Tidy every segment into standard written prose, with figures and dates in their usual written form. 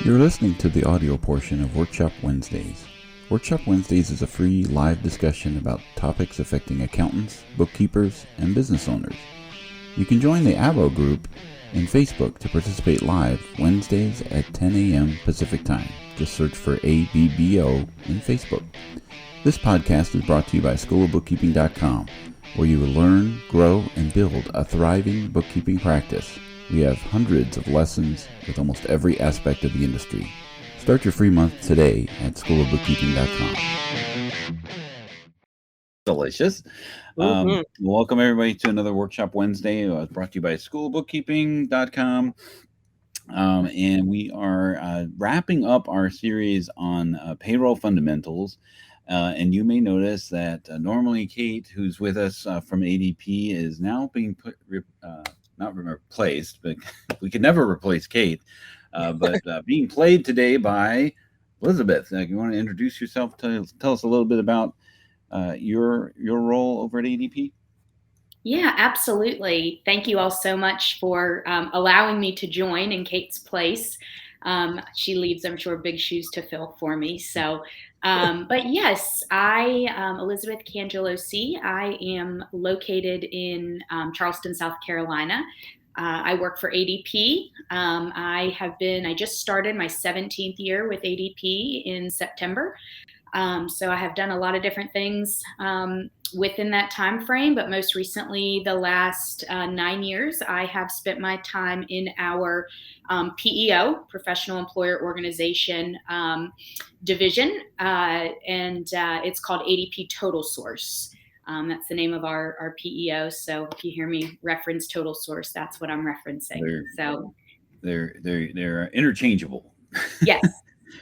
You're listening to the audio portion of Workshop Wednesdays. Workshop Wednesdays is a free live discussion about topics affecting accountants, bookkeepers, and business owners. You can join the ABO group in Facebook to participate live Wednesdays at 10 a.m. Pacific Time. Just search for ABBO in Facebook. This podcast is brought to you by Schoolofbookkeeping.com, where you will learn, grow, and build a thriving bookkeeping practice. We have hundreds of lessons with almost every aspect of the industry. Start your free month today at Schoolofbookkeeping.com. Delicious. Welcome everybody to another Workshop Wednesday brought to you by Schoolofbookkeeping.com. And we are wrapping up our series on payroll fundamentals. And you may notice that normally Kate, who's with us from ADP, is now being not replaced, but we can never replace Kate, but being played today by Elizabeth. You want to introduce yourself? Tell us a little bit about your role over at ADP. Yeah, absolutely. Thank you all so much for allowing me to join in Kate's place. She leaves, I'm sure, big shoes to fill for me. So, but yes, Elizabeth Cangelosi. I am located in Charleston, South Carolina. I work for ADP. I just started my 17th year with ADP in September. So I have done a lot of different things within that time frame, but most recently, the last 9 years, I have spent my time in our PEO, Professional Employer Organization division, and it's called ADP Total Source. That's the name of our PEO. So if you hear me reference Total Source, that's what I'm referencing. They're interchangeable. Yes,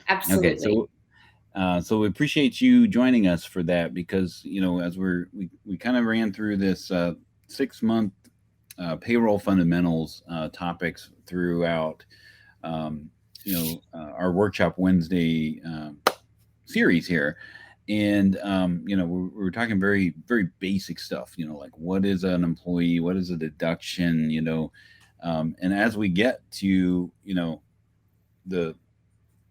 absolutely. Okay, so we appreciate you joining us for that, because as we kind of ran through this 6-month payroll fundamentals topics throughout our Workshop Wednesday series here, and we're talking very, very basic stuff, like what is an employee, what is a deduction, and as we get to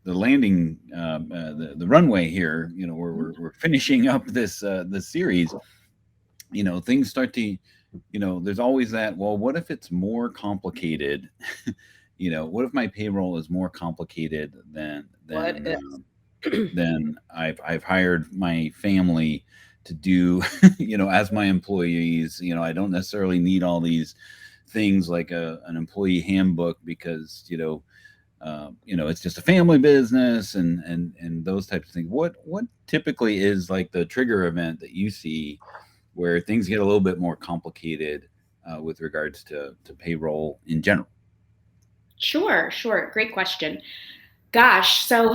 the landing, the runway here, where we're finishing up this series, things start to, there's always that, well, what if it's more complicated? What if my payroll is more complicated than I've hired my family to do, as my employees. I don't necessarily need all these things like an employee handbook, because it's just a family business and those types of things. What typically is like the trigger event that you see where things get a little bit more complicated with regards to payroll in general? Sure. Great question. Gosh, so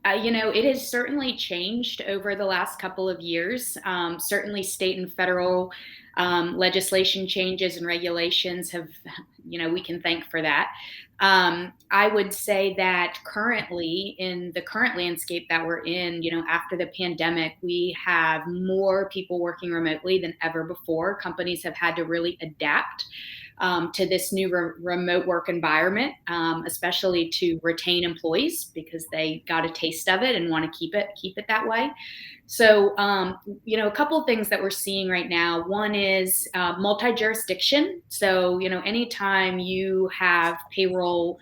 it has certainly changed over the last couple of years. Certainly, state and federal legislation changes and regulations have, we can thank for that. I would say that currently, in the current landscape that we're in, after the pandemic, we have more people working remotely than ever before. Companies have had to really adapt to this new remote work environment, especially to retain employees, because they got a taste of it and want to keep it that way. So, a couple of things that we're seeing right now. One is multi-jurisdiction. So, anytime you have payroll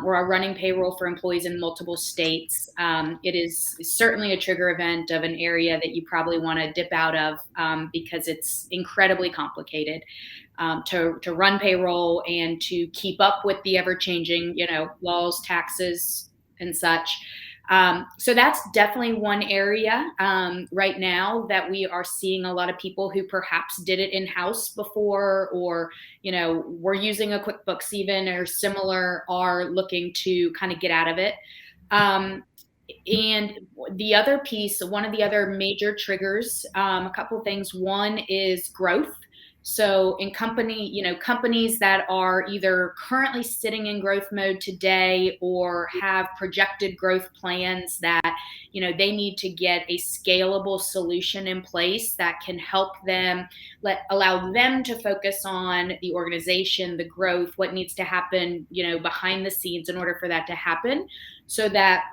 or are running payroll for employees in multiple states, it is certainly a trigger event of an area that you probably want to dip out of, because it's incredibly complicated to run payroll and to keep up with the ever-changing, laws, taxes, and such. So that's definitely one area right now that we are seeing a lot of people who perhaps did it in-house before, or, were using a QuickBooks even or similar, are looking to kind of get out of it. And the other piece, one of the other major triggers, a couple of things. One is growth. So in companies that are either currently sitting in growth mode today or have projected growth plans that, they need to get a scalable solution in place that can help them, allow them to focus on the organization, the growth, what needs to happen, behind the scenes in order for that to happen, so that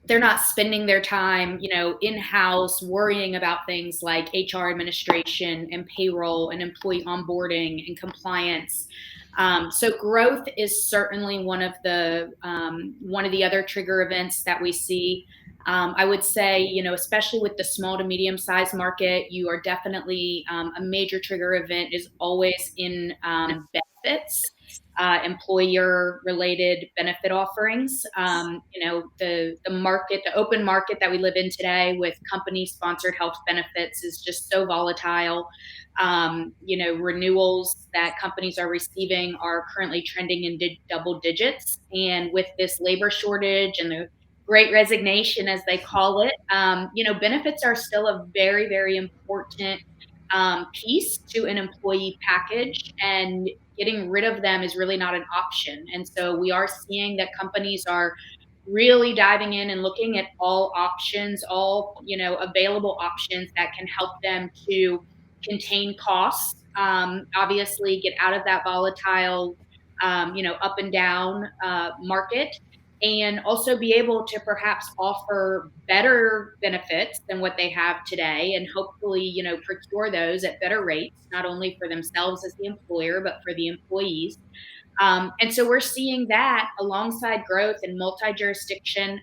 they're not spending their time, in-house worrying about things like HR administration and payroll and employee onboarding and compliance. So growth is certainly one of the other trigger events that we see. I would say, especially with the small to medium sized market, you are definitely a major trigger event is always in benefits, employer related benefit offerings. The open market that we live in today with company sponsored health benefits is just so volatile. Renewals that companies are receiving are currently trending in double digits. And with this labor shortage and the great resignation, as they call it, benefits are still a very, very important piece to an employee package, and getting rid of them is really not an option. And so we are seeing that companies are really diving in and looking at all options, all available options that can help them to contain costs, obviously get out of that volatile, up and down market, and also be able to perhaps offer better benefits than what they have today, and hopefully, procure those at better rates, not only for themselves as the employer, but for the employees. And so we're seeing that alongside growth and multi-jurisdiction,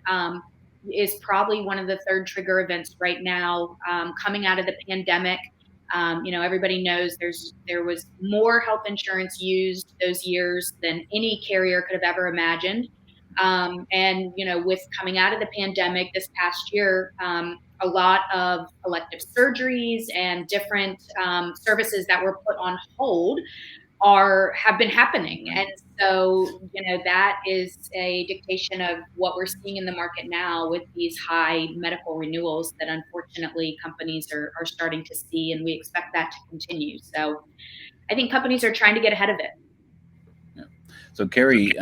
is probably one of the third trigger events right now, coming out of the pandemic. Everybody knows there was more health insurance used those years than any carrier could have ever imagined. And with coming out of the pandemic this past year, a lot of elective surgeries and different services that were put on hold have been happening. And so, that is a dictation of what we're seeing in the market now with these high medical renewals that unfortunately companies are starting to see, and we expect that to continue. So I think companies are trying to get ahead of it. Yeah. So Carrie,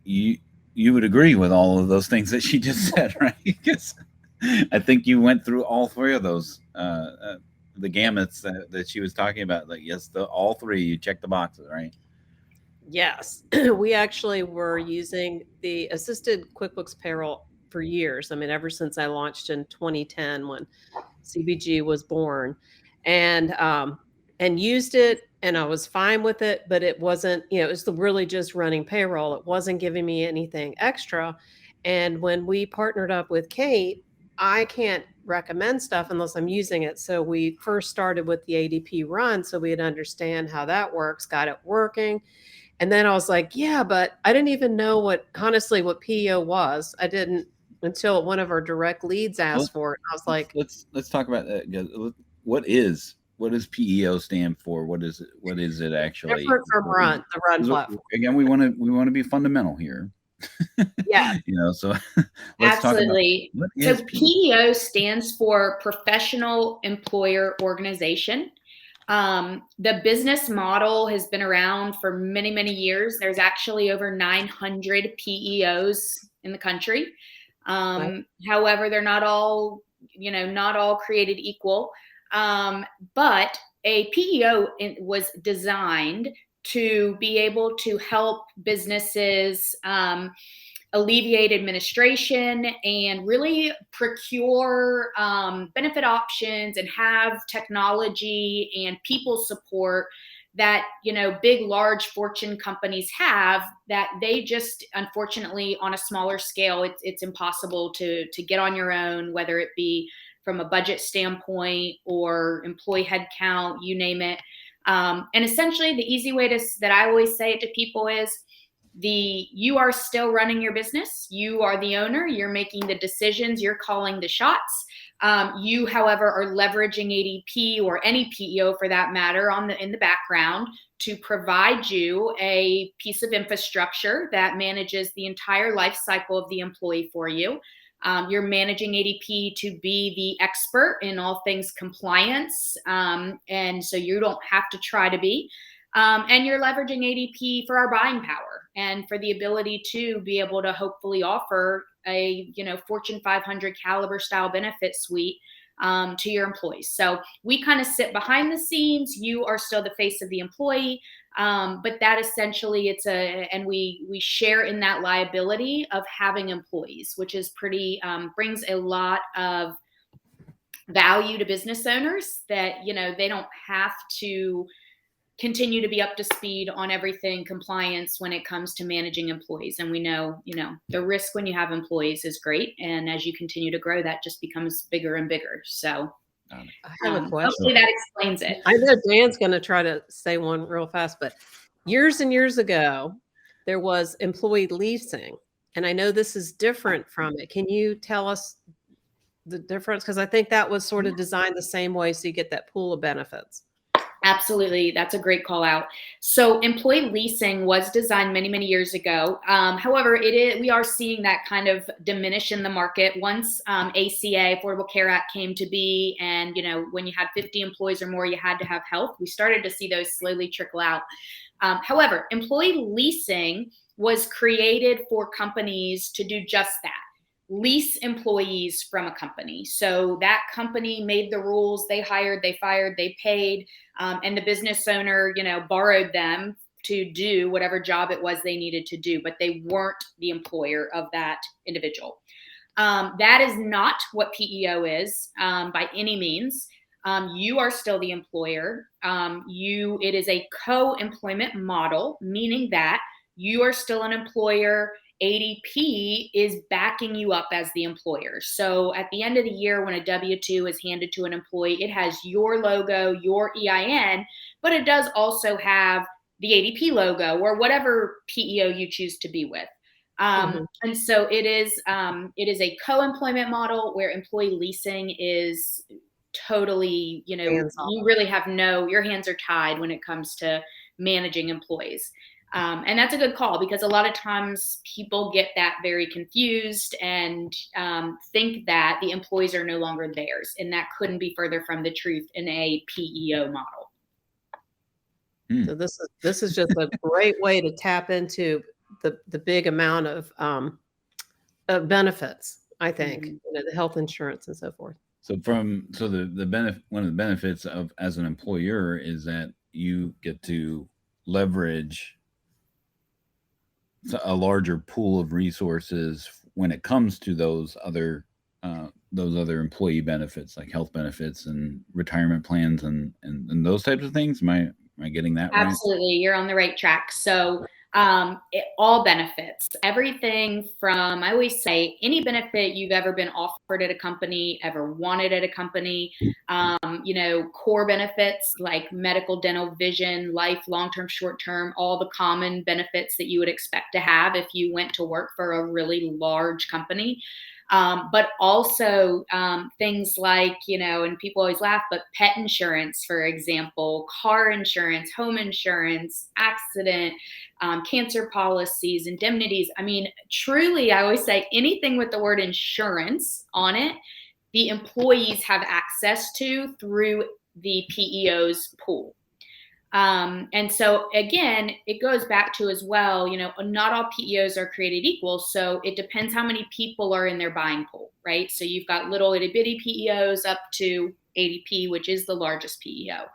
you would agree with all of those things that she just said, right? Because I think you went through all three of those, the gamuts that she was talking about. Like, yes, all three, you check the boxes, right? Yes. We actually were using the assisted QuickBooks Payroll for years. I mean, ever since I launched in 2010 when CBG was born, and used it, and I was fine with it, but it wasn't, it was really just running payroll. It wasn't giving me anything extra. And when we partnered up with Kate, I can't recommend stuff unless I'm using it. So we first started with the ADP run so we'd understand how that works, got it working. And then I was like, yeah, but I didn't even know honestly, what PEO was. I didn't until one of our direct leads asked for it. I was like, let's talk about that. What does PEO stand for? What is it actually? Different from Run, the Run platform. Again, we want to be fundamental here. Yeah. So let's Absolutely. talk about so PEO stands for Professional Employer Organization. The business model has been around for many, many years. There's actually over 900 PEOs in the country. Right. However, they're not all created equal. But a PEO was designed to be able to help businesses alleviate administration and really procure benefit options and have technology and people support that big large fortune companies have, that they just unfortunately on a smaller scale it's impossible to get on your own, whether it be from a budget standpoint or employee headcount, you name it. And essentially the easy way that I always say it to people is, you are still running your business. You are the owner. You're making the decisions. You're calling the shots. You, however, are leveraging ADP or any PEO for that matter in the background to provide you a piece of infrastructure that manages the entire life cycle of the employee for you. You're managing ADP to be the expert in all things compliance. And so you don't have to try to be. And you're leveraging ADP for our buying power and for the ability to be able to hopefully offer a Fortune 500 caliber style benefit suite to your employees. So we kind of sit behind the scenes. You are still the face of the employee, but that essentially and we share in that liability of having employees, which is pretty brings a lot of value to business owners that they don't have to continue to be up to speed on everything compliance when it comes to managing employees. And we know, the risk when you have employees is great. And as you continue to grow, that just becomes bigger and bigger. So I have a question. Hopefully that explains it. I know Dan's going to try to say one real fast, but years and years ago, there was employee leasing. And I know this is different from it. Can you tell us the difference? Because I think that was sort of designed the same way, so you get that pool of benefits. Absolutely. That's a great call out. So employee leasing was designed many, many years ago. However, we are seeing that kind of diminish in the market once ACA, Affordable Care Act, came to be. And, when you had 50 employees or more, you had to have health. We started to see those slowly trickle out. However, employee leasing was created for companies to do just that. Lease employees from a company. So that company made the rules, they hired, they fired, they paid, and the business owner, borrowed them to do whatever job it was they needed to do, but they weren't the employer of that individual. That is not what PEO is by any means. You are still the employer. It is a co-employment model, meaning that you are still an employer. ADP is backing you up as the employer. So at the end of the year, when a W-2 is handed to an employee, it has your logo, your EIN, but it does also have the ADP logo or whatever PEO you choose to be with. And so it is a co-employment model where employee leasing is totally, you really have your hands are tied when it comes to managing employees. And that's a good call, because a lot of times people get that very confused and think that the employees are no longer theirs. And that couldn't be further from the truth in a PEO model. So this is just a great way to tap into the big amount of benefits, I think, the health insurance and so forth. So the benefit, one of the benefits of as an employer is that you get to leverage a larger pool of resources when it comes to those other employee benefits, like health benefits and retirement plans and those types of things. Am I getting that right? Absolutely. You're on the right track. So all benefits, everything from, I always say, any benefit you've ever been offered at a company, ever wanted at a company, core benefits like medical, dental, vision, life, long-term, short-term, all the common benefits that you would expect to have if you went to work for a really large company. But also things like, and people always laugh, but pet insurance, for example, car insurance, home insurance, accident, cancer policies, indemnities. I mean, truly, I always say anything with the word insurance on it, the employees have access to through the PEO's pool. And so again, it goes back to as well, not all PEOs are created equal. So it depends how many people are in their buying pool, right? So you've got little itty bitty PEOs up to ADP, which is the largest PEO.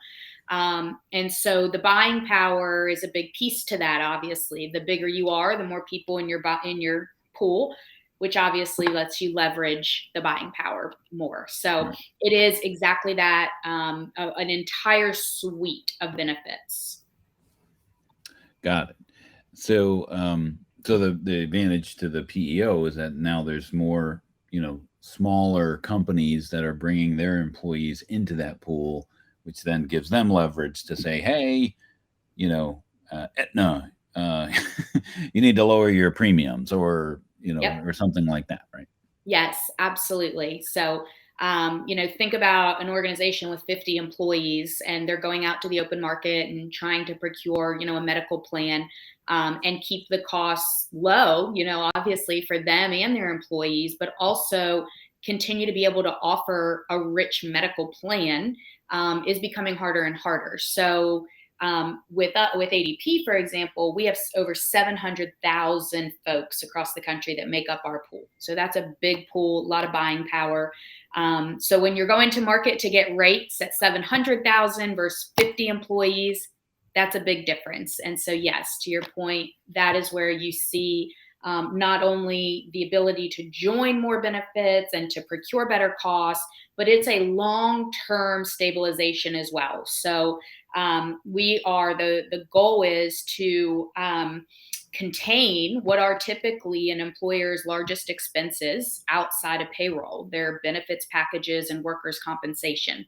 And so the buying power is a big piece to that. Obviously, the bigger you are, the more people in your pool, which obviously lets you leverage the buying power more. So it is exactly that, an entire suite of benefits. Got it. So, so the advantage to the PEO is that now there's more, smaller companies that are bringing their employees into that pool, which then gives them leverage to say, hey, Aetna, you need to lower your premiums or, or something like that, right? Yes, absolutely. So Think about an organization with 50 employees and they're going out to the open market and trying to procure, a medical plan and keep the costs low, obviously for them and their employees, but also continue to be able to offer a rich medical plan is becoming harder and harder. So with ADP, for example, we have over 700,000 folks across the country that make up our pool. So that's a big pool, a lot of buying power. So when you're going to market to get rates at 700,000 versus 50 employees, that's a big difference. And so, yes, to your point, that is where you see not only the ability to join more benefits and to procure better costs, but it's a long-term stabilization as well. So the goal is to contain what are typically an employer's largest expenses outside of payroll, their benefits packages and workers' compensation.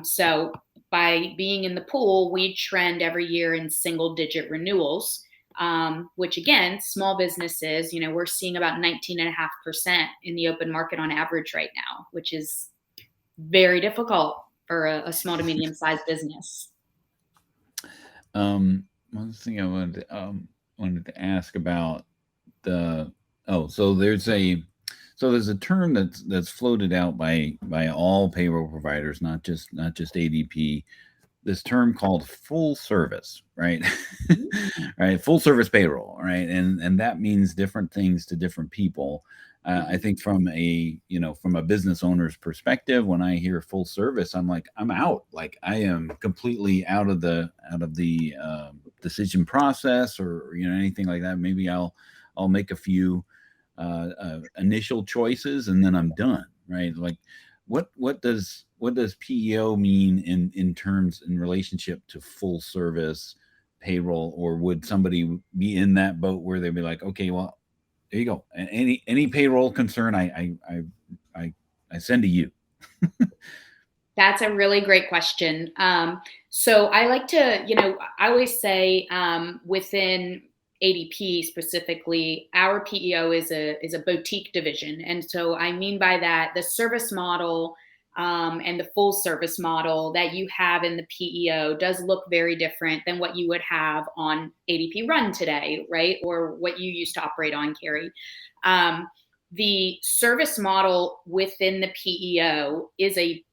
So by being in the pool, we trend every year in single-digit renewals, which again, small businesses, we're seeing about 19.5% in the open market on average right now, which is very difficult for a small to medium-sized business. One thing I wanted to ask about so there's a term that's floated out by all payroll providers, not just ADP. This term called full service, right? Right, full service payroll, right, and that means different things to different people. I think from a business owner's perspective, when I hear full service, I'm like, I'm out. Like I am completely out of the decision process or anything like that. Maybe I'll make a few initial choices and then I'm done, right? Like what does PEO mean in relationship to full service payroll? Or would somebody be in that boat where they'd be like, okay, well, there you go. And any payroll concern, I send to you. That's a really great question. So I like to, I always say within ADP specifically, our PEO is a boutique division, and so I mean by that the service model and the full service model that you have in the PEO does look very different than what you would have on ADP Run today, right? Or what you used to operate on, Carrie. The service model within the PEO is a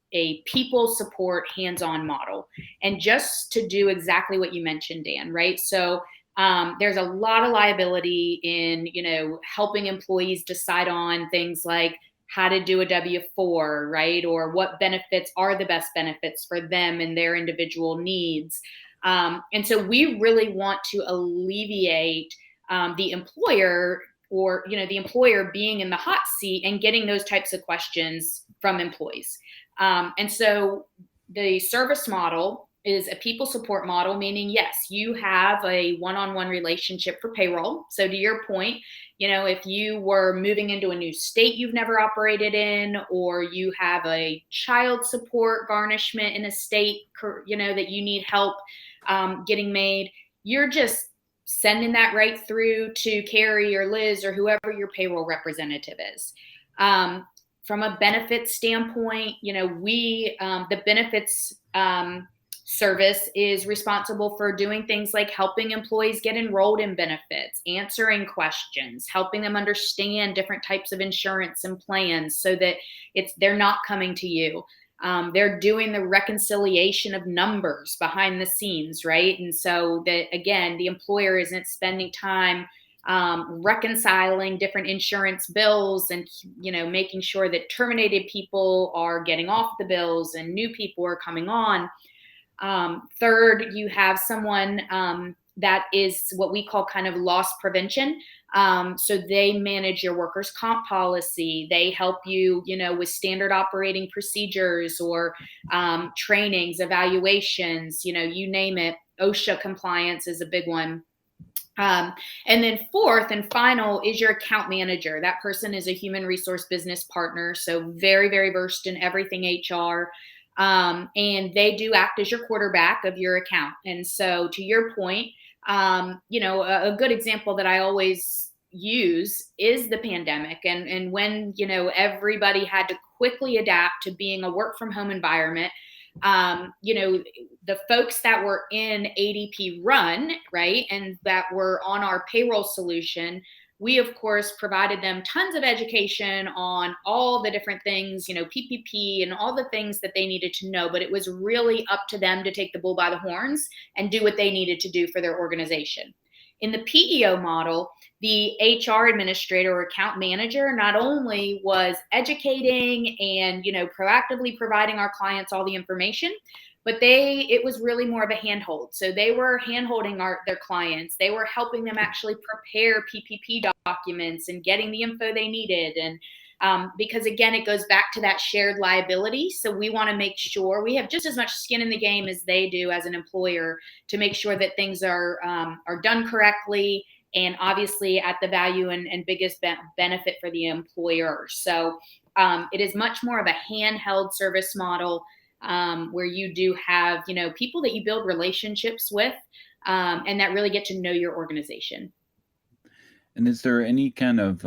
people support hands-on model. And just to do exactly what you mentioned, Dan, right? So there's a lot of liability in, helping employees decide on things like how to do a W-4, right? Or what benefits are the best benefits for them and their individual needs. And so we really want to alleviate the employer or, the employer being in the hot seat and getting those types of questions from employees. And so the service model is a people support model, meaning, yes, you have a one-on-one relationship for payroll. So to your point, if you were moving into a new state you've never operated in, or you have a child support garnishment in a state, that you need help getting made, you're just sending that right through to Carrie or Liz or whoever your payroll representative is. From a benefits standpoint, the benefits service is responsible for doing things like helping employees get enrolled in benefits, answering questions, helping them understand different types of insurance and plans so that they're not coming to you. They're doing the reconciliation of numbers behind the scenes, right? And so that, again, the employer isn't spending time reconciling different insurance bills and, making sure that terminated people are getting off the bills and new people are coming on. Third, you have someone that is what we call kind of loss prevention. So they manage your workers' comp policy. They help you, with standard operating procedures or trainings, evaluations, you name it. OSHA compliance is a big one. And then fourth and final is your account manager. That person is a human resource business partner, so very, very versed in everything HR. And they do act as your quarterback of your account. And so to your point, a good example that I always use is the pandemic. And when, everybody had to quickly adapt to being a work from home environment. The folks that were in ADP Run, right, and that were on our payroll solution, we of course provided them tons of education on all the different things, PPP and all the things that they needed to know, but it was really up to them to take the bull by the horns and do what they needed to do for their organization. In the PEO model, the HR administrator or account manager not only was educating and, proactively providing our clients all the information, but it was really more of a handhold. So they were handholding their clients. They were helping them actually prepare PPP documents and getting the info they needed. And because again, it goes back to that shared liability. So we want to make sure we have just as much skin in the game as they do as an employer to make sure that things are done correctly and obviously at the value and biggest benefit for the employer. So it is much more of a handheld service model where you do have, people that you build relationships with and that really get to know your organization. And is there any kind of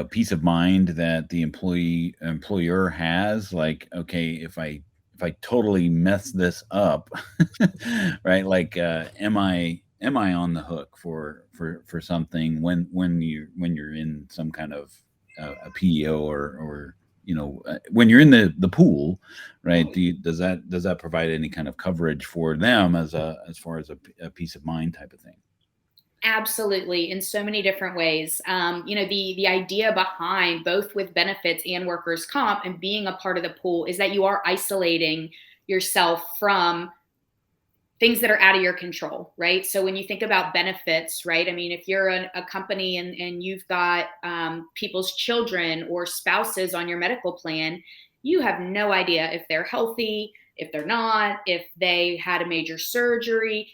peace of mind that the employer has? Like, okay, if I totally mess this up, right? Like, am I on the hook for something when you're in some kind of a PEO or when you're in the pool, right? Does that provide any kind of coverage for them as far as a peace of mind type of thing? Absolutely, in so many different ways. The idea behind both with benefits and workers' comp and being a part of the pool is that you are isolating yourself from things that are out of your control, right? So when you think about benefits, right? I mean, if you're a company and you've got people's children or spouses on your medical plan, you have no idea if they're healthy, if they're not, if they had a major surgery.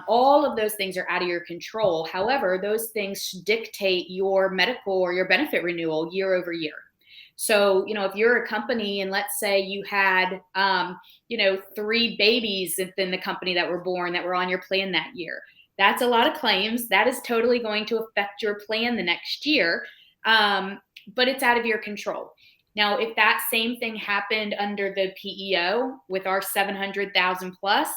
All of those things are out of your control. However, those things dictate your medical or your benefit renewal year over year. So, if you're a company and let's say you had, 3 babies within the company that were born that were on your plan that year, that's a lot of claims. That is totally going to affect your plan the next year, but it's out of your control. Now, if that same thing happened under the PEO with our 700,000 plus,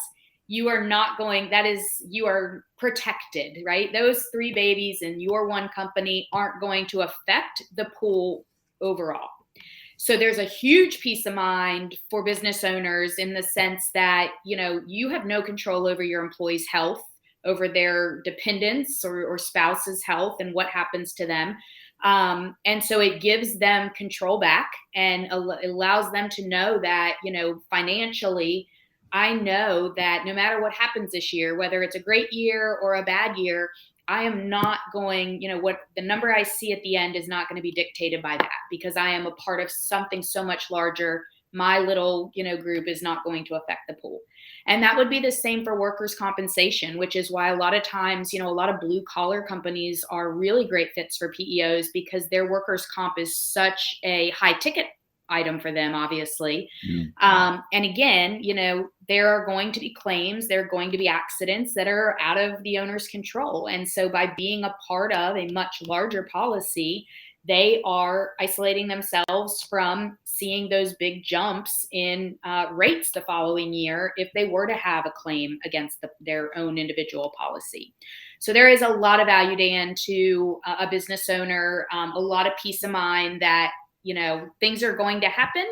you are protected, right? Those 3 babies in your one company aren't going to affect the pool overall. So there's a huge peace of mind for business owners in the sense that, you have no control over your employees' health, over their dependents or spouse's health and what happens to them. And so it gives them control back and allows them to know that, financially, I know that no matter what happens this year, whether it's a great year or a bad year, I am not going, what the number I see at the end is not going to be dictated by that because I am a part of something so much larger. My little, group is not going to affect the pool. And that would be the same for workers' compensation, which is why a lot of times, a lot of blue collar companies are really great fits for PEOs because their workers' comp is such a high ticket item for them, obviously. And again, there are going to be claims, there are going to be accidents that are out of the owner's control. And so by being a part of a much larger policy, they are isolating themselves from seeing those big jumps in rates the following year if they were to have a claim against their own individual policy. So there is a lot of value, Dan, to a business owner, a lot of peace of mind that things are going to happen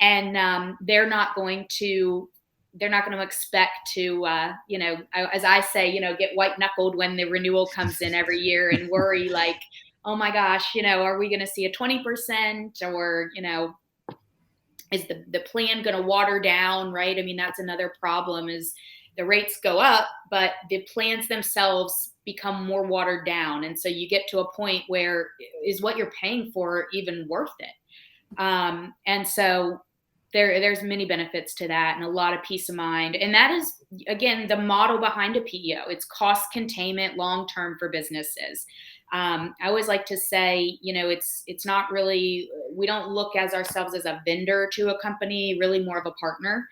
and they're not going to expect to, as I say, get white knuckled when the renewal comes in every year and worry like, oh my gosh, are we going to see a 20% or, is the plan going to water down, right? I mean, that's another problem is the rates go up, but the plans themselves become more watered down. And so you get to a point where is what you're paying for even worth it? And so there's many benefits to that and a lot of peace of mind. And that is, again, the model behind a PEO. It's cost containment long-term for businesses. I always like to say, it's not really, we don't look as ourselves as a vendor to a company, really more of a partner.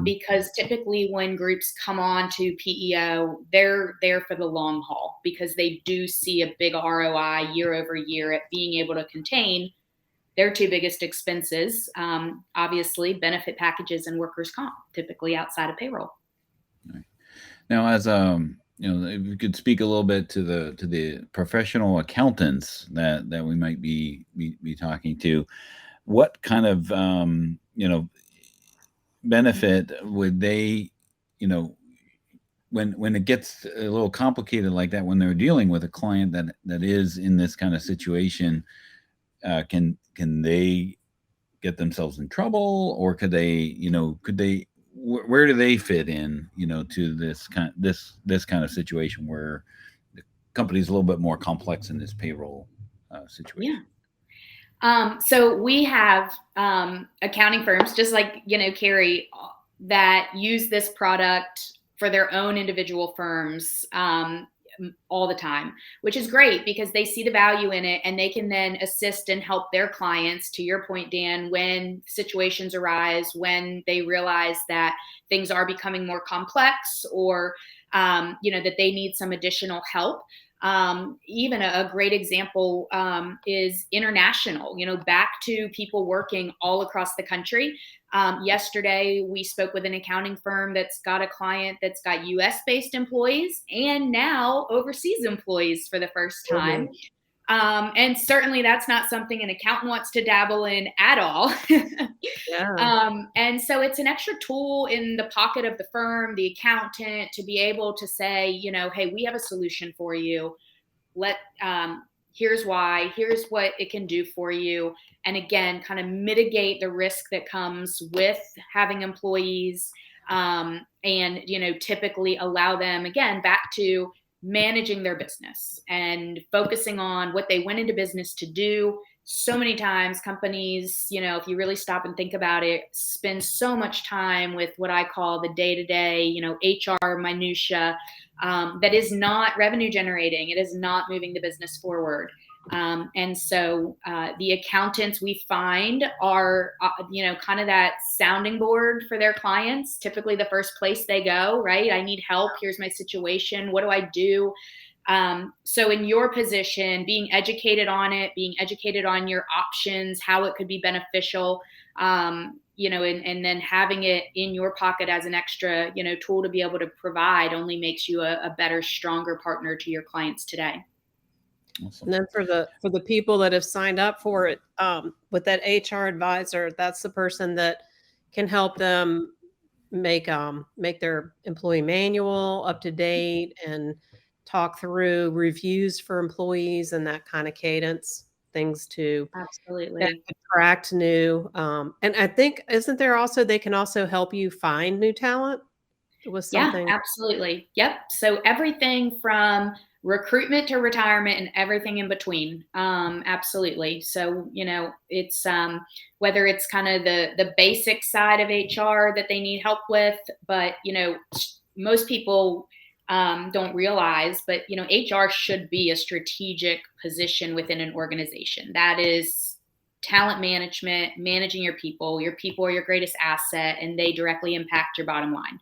Because typically when groups come on to PEO, they're there for the long haul because they do see a big ROI year over year at being able to contain their two biggest expenses, obviously benefit packages and workers' comp, typically outside of payroll. Right. Now, as if you could speak a little bit to the professional accountants that we might be talking to, what kind of benefit would they, when it gets a little complicated like that, when they're dealing with a client that is in this kind of situation, can they get themselves in trouble, or could they where do they fit in, to this kind of situation where the company's a little bit more complex in this payroll situation? Yeah. So we have accounting firms, just like, Carrie, that use this product for their own individual firms all the time, which is great because they see the value in it and they can then assist and help their clients, to your point, Dan, when situations arise, when they realize that things are becoming more complex, or that they need some additional help. Even a great example is international, back to people working all across the country. Yesterday, we spoke with an accounting firm that's got a client that's got US-based employees and now overseas employees for the first time. And certainly that's not something an accountant wants to dabble in at all. Yeah. And so it's an extra tool in the pocket of the firm, the accountant, to be able to say, hey, we have a solution for you. Here's why, here's what it can do for you. And again, kind of mitigate the risk that comes with having employees, and, typically allow them, again, back to managing their business and focusing on what they went into business to do. So many times companies, if you really stop and think about it, spend so much time with what I call the day-to-day, HR minutia, that is not revenue generating. It is not moving the business forward. And so the accountants, we find, are, kind of that sounding board for their clients. Typically the first place they go, right? I need help. Here's my situation. What do I do? So in your position, being educated on it, being educated on your options, how it could be beneficial, and then having it in your pocket as an extra, tool to be able to provide, only makes you a better, stronger partner to your clients today. Awesome. And then for the people that have signed up for it, with that HR advisor, that's the person that can help them make their employee manual up to date and talk through reviews for employees and that kind of cadence, things to Absolutely attract new. And I think, isn't there also, they can also help you find new talent with something? Yeah, absolutely. Yep. So everything from recruitment to retirement and everything in between. Absolutely. So, it's whether it's kind of the basic side of HR that they need help with, but, most people don't realize, but, HR should be a strategic position within an organization. That is talent management, managing your people. Your people are your greatest asset, and they directly impact your bottom line.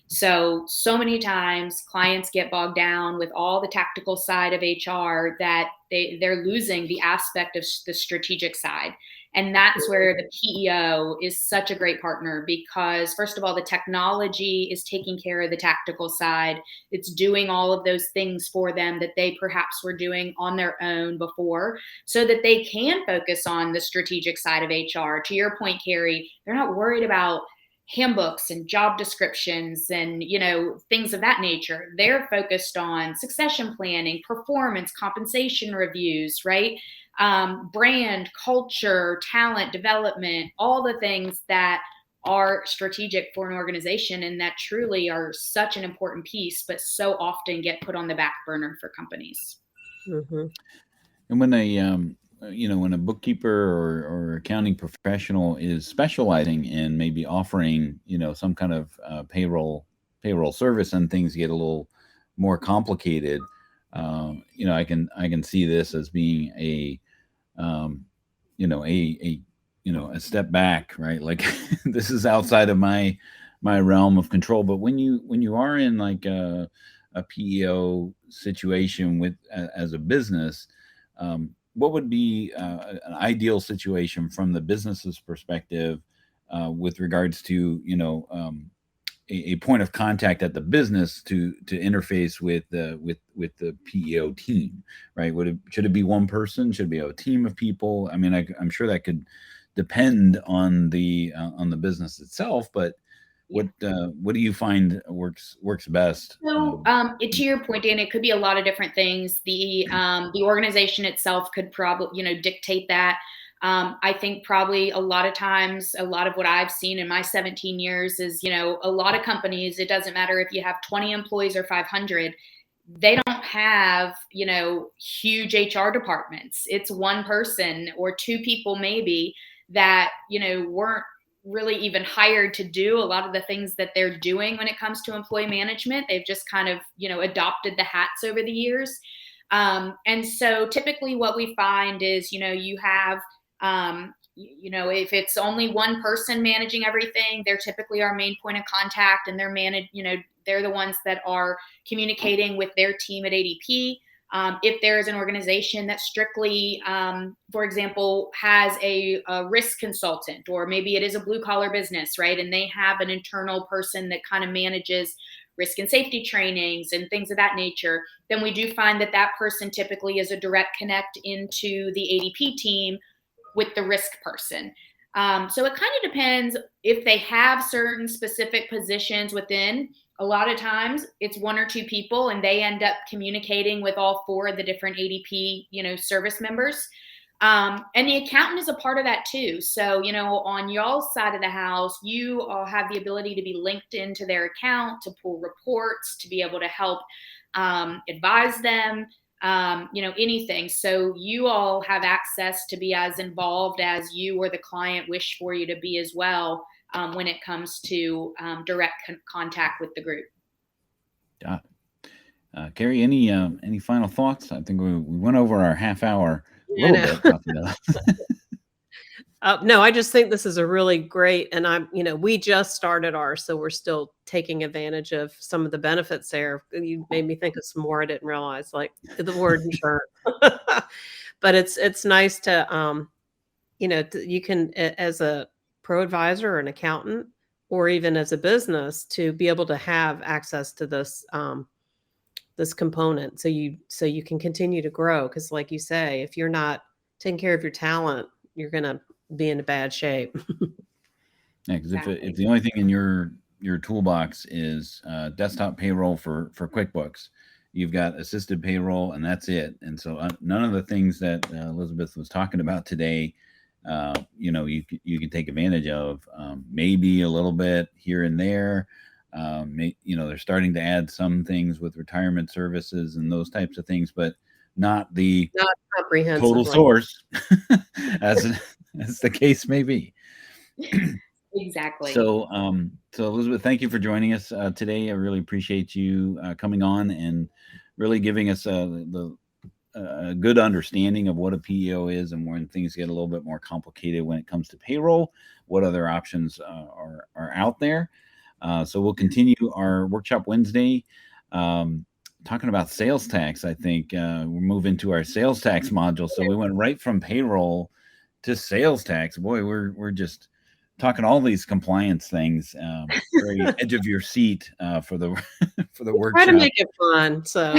So many times clients get bogged down with all the tactical side of HR that they're losing the aspect of the strategic side. And that's where the PEO is such a great partner, because first of all, the technology is taking care of the tactical side. It's doing all of those things for them that they perhaps were doing on their own before, so that they can focus on the strategic side of HR. To your point, Carrie, they're not worried about handbooks and job descriptions and things of that nature. They're focused on succession planning, performance, compensation reviews, right? Brand, culture, talent development, all the things that are strategic for an organization and that truly are such an important piece, but so often get put on the back burner for companies. Mm-hmm. And when a bookkeeper or accounting professional is specializing in maybe offering, some kind of payroll service, and things get a little more complicated, I can see this as being a step back, right? Like this is outside of my realm of control. But when you are in like a PEO situation with as a business, what would be an ideal situation from the business's perspective with regards to a point of contact at the business to interface with the PEO team, right? Should it be one person? Should it be a team of people? I mean, I'm sure that could depend on the business itself, but what do you find works best? So, to your point, Dan, it could be a lot of different things. The organization itself could probably, dictate that. I think probably a lot of times, a lot of what I've seen in my 17 years is, a lot of companies, it doesn't matter if you have 20 employees or 500, they don't have, huge HR departments. It's one person or two people maybe that, weren't really even hired to do a lot of the things that they're doing when it comes to employee management. They've just kind of, adopted the hats over the years. And so typically what we find is, you have, if it's only one person managing everything, they're typically our main point of contact, and they're the ones that are communicating with their team at ADP. If there is an organization that strictly, for example, has a risk consultant, or maybe it is a blue collar business, right? And they have an internal person that kind of manages risk and safety trainings and things of that nature, then we do find that that person typically is a direct connect into the ADP team with the risk person. So it kind of depends if they have certain specific positions within. A lot of times it's one or two people, and they end up communicating with all four of the different ADP, service members. And the accountant is a part of that too. So, on y'all's side of the house, you all have the ability to be linked into their account, to pull reports, to be able to help advise them, anything. So you all have access to be as involved as you or the client wish for you to be as well, when it comes to direct contact with the group. Got it. Carrie, any final thoughts? I think we went over our half hour a little bit. No, I just think this is a really great, and we just started ours, so we're still taking advantage of some of the benefits there. You made me think of some more I didn't realize, like the word insurance. But it's nice to, you can, as a pro advisor or an accountant, or even as a business, to be able to have access to this this component, so you can continue to grow. Because, like you say, if you're not taking care of your talent, you're gonna be in a bad shape. Yeah, because if the only thing in your toolbox is desktop payroll for QuickBooks, you've got assisted payroll, and that's it. And so none of the things that Elizabeth was talking about today, you can take advantage of. Maybe a little bit here and there. They're starting to add some things with retirement services and those types of things, but not comprehensive total source, as the case may be. Exactly. So Elizabeth, thank you for joining us today. I really appreciate you coming on and really giving us a good understanding of what a PEO is, and when things get a little bit more complicated when it comes to payroll, what other options are out there. So we'll continue our Workshop Wednesday talking about sales tax. I think we're moving to our sales tax module. So we went right from payroll to sales tax. Boy, we're just talking all these compliance things, very edge of your seat for the workshop. Try to make it fun. So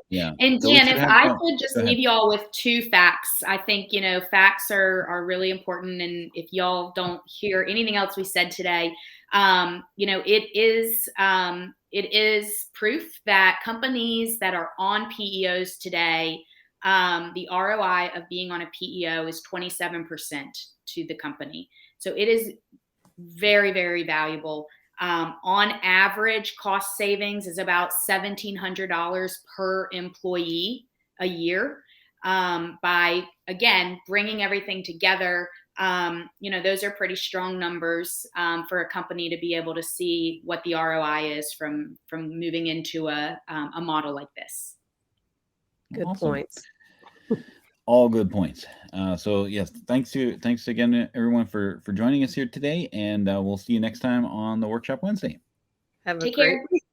yeah. And Dan, if I could just leave you all with two facts, I think facts are really important. And if y'all don't hear anything else we said today, it is proof that companies that are on PEOs today, the ROI of being on a PEO is 27% to the company. So it is very, very valuable. On average, cost savings is about $1,700 per employee a year, by, again, bringing everything together. Those are pretty strong numbers for a company to be able to see what the ROI is from moving into a model like this. Good points. All good points. So yes, thanks again, everyone, for joining us here today, and we'll see you next time on the Workshop Wednesday. Have a great week.